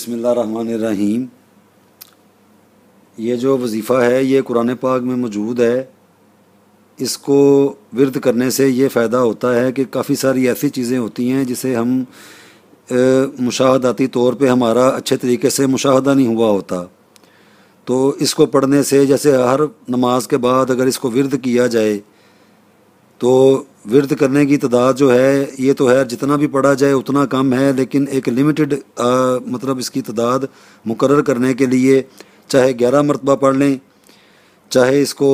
बिस्मिल्लाहिर्रहमानिर्रहीम। ये जो वज़ीफ़ा है ये कुरान पाक में मौजूद है। इसको विर्द करने से ये फ़ायदा होता है कि काफ़ी सारी ऐसी चीज़ें होती हैं जिसे हम मुशाहदाती तौर पे हमारा अच्छे तरीके से मुशाहदा नहीं हुआ होता। तो इसको पढ़ने से जैसे हर नमाज के बाद अगर इसको विर्द किया जाए तो विर्द करने की तादाद जो है ये तो है जितना भी पढ़ा जाए उतना कम है, लेकिन एक लिमिटेड मतलब इसकी तादाद मुकर्रर करने के लिए चाहे 11 मरतबा पढ़ लें, चाहे इसको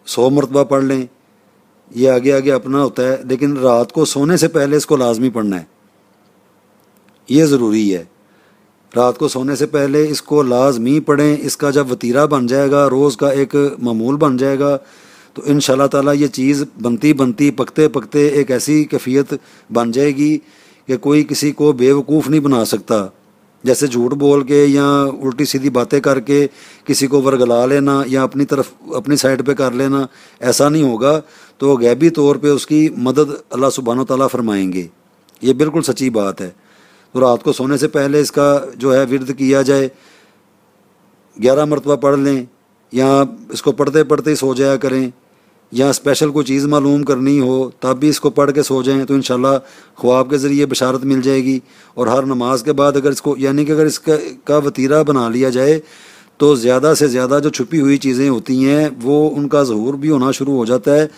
100 मरतबा पढ़ लें, ये आगे आगे अपना होता है। लेकिन रात को सोने से पहले इसको लाजमी पढ़ना है, ये ज़रूरी है। रात को सोने से पहले इसको लाजमी पढ़ें। इसका जब वतीरा बन जाएगा, रोज़ का एक मामूल बन जाएगा, तो इंशाअल्लाह ताला ये चीज़ बनती बनती पकते पकते एक ऐसी कैफियत बन जाएगी कि कोई किसी को बेवकूफ़ नहीं बना सकता। जैसे झूठ बोल के या उल्टी सीधी बातें करके किसी को वरगला लेना या अपनी तरफ अपनी साइड पे कर लेना, ऐसा नहीं होगा। तो गैबी तौर पे उसकी मदद अल्लाह सुब्हानो तआला फरमाएंगे। ये बिल्कुल सच्ची बात है। तो रात को सोने से पहले इसका जो है विर्द किया जाए, 11 मरतबा पढ़ लें, या इसको पढ़ते पढ़ते ही सो जाया करें, या स्पेशल कोई चीज़ मालूम करनी हो तब भी इसको पढ़ के सो जाएं तो इंशाल्लाह ख्वाब के ज़रिए बशारत मिल जाएगी। और हर नमाज के बाद अगर इसको यानी कि अगर इसका का वतीरा बना लिया जाए तो ज़्यादा से ज़्यादा जो छुपी हुई चीज़ें होती हैं वो उनका ज़हूर भी होना शुरू हो जाता है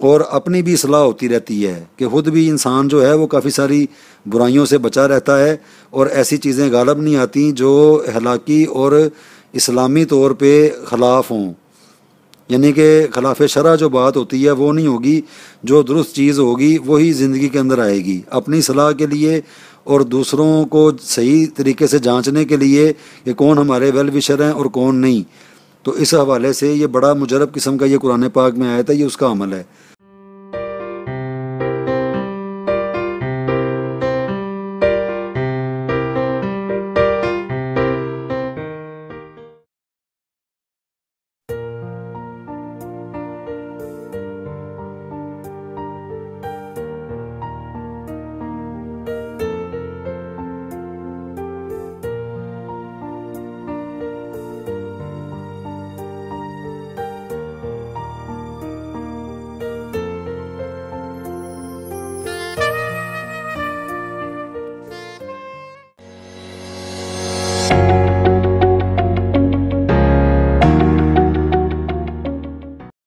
और अपनी भी इस्लाह होती रहती है कि ख़ुद भी इंसान जो है वो काफ़ी सारी बुराइयों से बचा रहता है और ऐसी चीज़ें गालब नहीं आती जो हलाकी और इस्लामी तौर पे ख़िलाफ़ हों। यानी कि खिलाफ शरा जो बात होती है वो नहीं होगी, जो दुरुस्त चीज़ होगी वही ज़िंदगी के अंदर आएगी। अपनी सलाह के लिए और दूसरों को सही तरीके से जांचने के लिए कि कौन हमारे वेल विशर हैं और कौन नहीं। तो इस हवाले से ये बड़ा मुजरब किस्म का ये कुरान पाक में आया था, ये उसका अमल है।